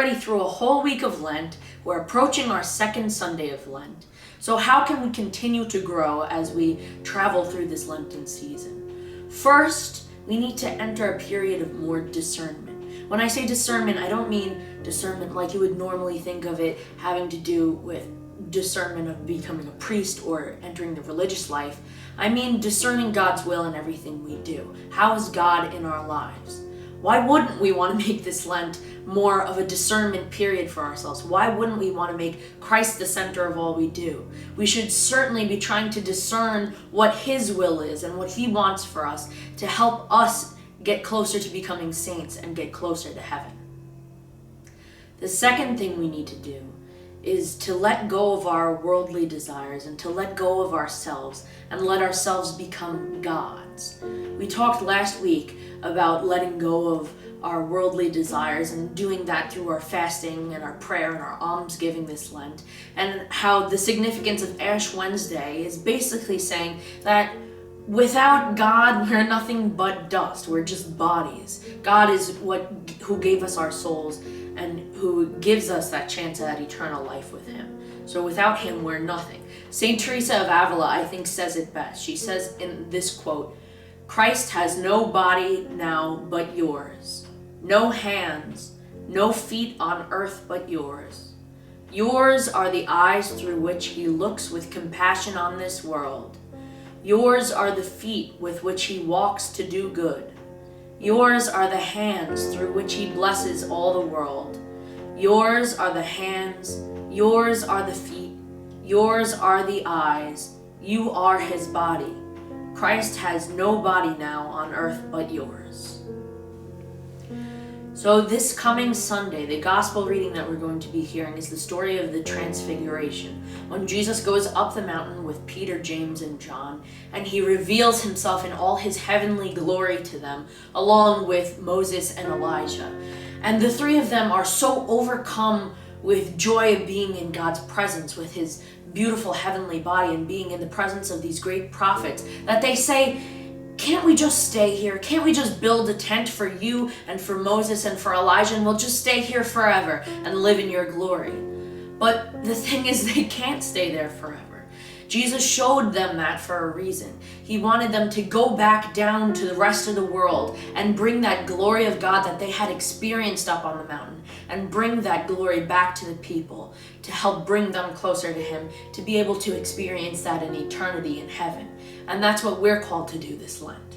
already through a whole week of Lent. We're approaching our second Sunday of Lent. So how can we continue to grow as we travel through this Lenten season? First, we need to enter a period of more discernment. When I say discernment, I don't mean discernment like you would normally think of it having to do with discernment of becoming a priest or entering the religious life. I mean discerning God's will in everything we do. How is God in our lives? Why wouldn't we want to make this Lent more of a discernment period for ourselves? Why wouldn't we want to make Christ the center of all we do? We should certainly be trying to discern what His will is and what He wants for us to help us get closer to becoming saints and get closer to heaven. The second thing we need to do is to let go of our worldly desires and to let go of ourselves and let ourselves become God's. We talked last week about letting go of our worldly desires and doing that through our fasting and our prayer and our almsgiving this Lent, and how the significance of Ash Wednesday is basically saying that without God, we're nothing but dust. We're just bodies. God is who gave us our souls and who gives us that chance at eternal life with Him. So without Him, we're nothing. St. Teresa of Avila, I think, says it best. She says in this quote, "Christ has no body now but yours, no hands, no feet on earth but yours. Yours are the eyes through which He looks with compassion on this world. Yours are the feet with which He walks to do good. Yours are the hands through which He blesses all the world. Yours are the hands, yours are the feet, yours are the eyes, you are His body. Christ has no body now on earth but yours." So this coming Sunday, the gospel reading that we're going to be hearing is the story of the Transfiguration, when Jesus goes up the mountain with Peter, James, and John, and He reveals Himself in all His heavenly glory to them, along with Moses and Elijah. And the three of them are so overcome with joy of being in God's presence, with His beautiful heavenly body and being in the presence of these great prophets, that they say, "Can't we just stay here? Can't we just build a tent for you and for Moses and for Elijah, and we'll just stay here forever and live in your glory?" But the thing is, they can't stay there forever. Jesus showed them that for a reason. He wanted them to go back down to the rest of the world and bring that glory of God that they had experienced up on the mountain, and bring that glory back to the people to help bring them closer to Him, to be able to experience that in eternity in heaven. And that's what we're called to do this Lent.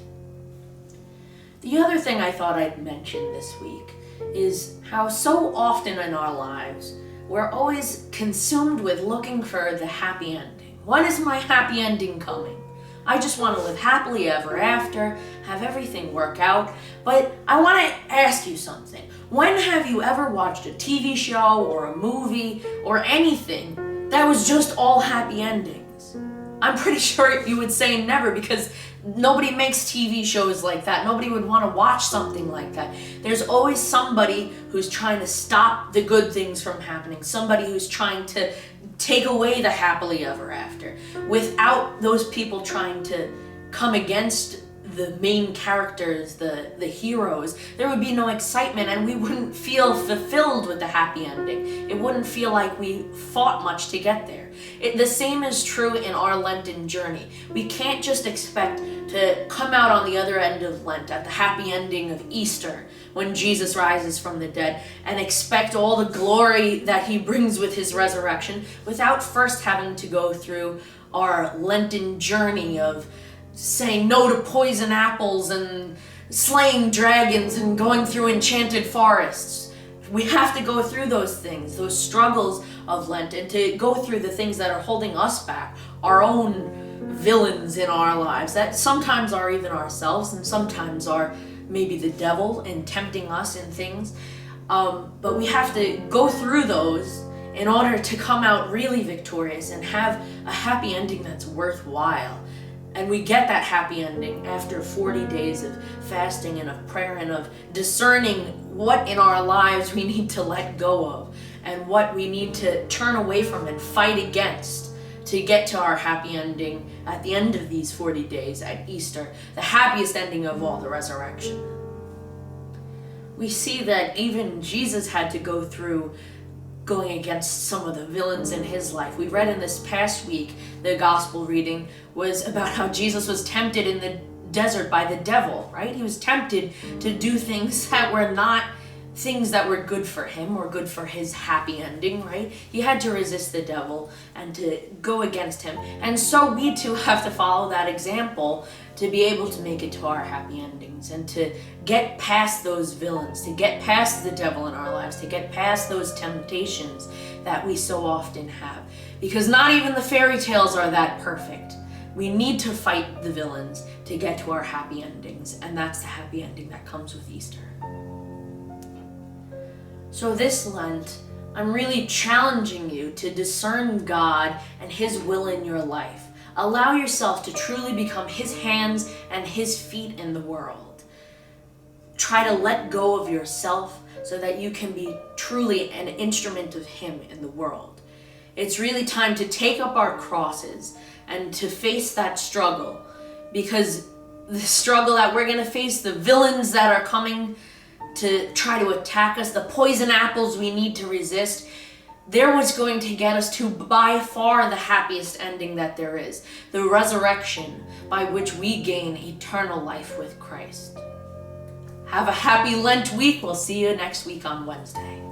The other thing I thought I'd mention this week is how so often in our lives we're always consumed with looking for the happy ending. When is my happy ending coming? I just want to live happily ever after, have everything work out. But I want to ask you something. When have you ever watched a TV show or a movie or anything that was just all happy endings? I'm pretty sure you would say never, because nobody makes TV shows like that. Nobody would want to watch something like that. There's always somebody who's trying to stop the good things from happening, somebody who's trying to take away the happily ever after. Without those people trying to come against the main characters, the heroes, there would be no excitement, and we wouldn't feel fulfilled with the happy ending. It wouldn't feel like we fought much to get there. The same is true in our Lenten journey. We can't just expect to come out on the other end of Lent at the happy ending of Easter, when Jesus rises from the dead, and expect all the glory that He brings with His resurrection, without first having to go through our Lenten journey of saying no to poison apples and slaying dragons and going through enchanted forests. We have to go through those things, those struggles of Lent, and to go through the things that are holding us back, our own villains in our lives, that sometimes are even ourselves and sometimes are maybe the devil in tempting us in things. But we have to go through those in order to come out really victorious and have a happy ending that's worthwhile. And we get that happy ending after 40 days of fasting and of prayer and of discerning what in our lives we need to let go of and what we need to turn away from and fight against to get to our happy ending at the end of these 40 days at Easter, the happiest ending of all, the resurrection. we see that even Jesus had to go through going against some of the villains in his life. We read in this past week, the gospel reading was about how Jesus was tempted in the desert by the devil, right? He was tempted to do things that were not things that were good for him or good for his happy ending, right? He had to resist the devil and to go against him. And so we too have to follow that example to be able to make it to our happy endings and to get past those villains, to get past the devil in our lives, to get past those temptations that we so often have. Because not even the fairy tales are that perfect. We need to fight the villains to get to our happy endings, and that's the happy ending that comes with Easter. So this Lent, I'm really challenging you to discern God and His will in your life. Allow yourself to truly become His hands and His feet in the world. Try to let go of yourself so that you can be truly an instrument of Him in the world. It's really time to take up our crosses and to face that struggle, because the struggle that we're going to face, the villains that are coming to try to attack us, the poison apples we need to resist, they're what's going to get us to by far the happiest ending that there is, the resurrection by which we gain eternal life with Christ. Have a happy Lent week. We'll see you next week on Wednesday.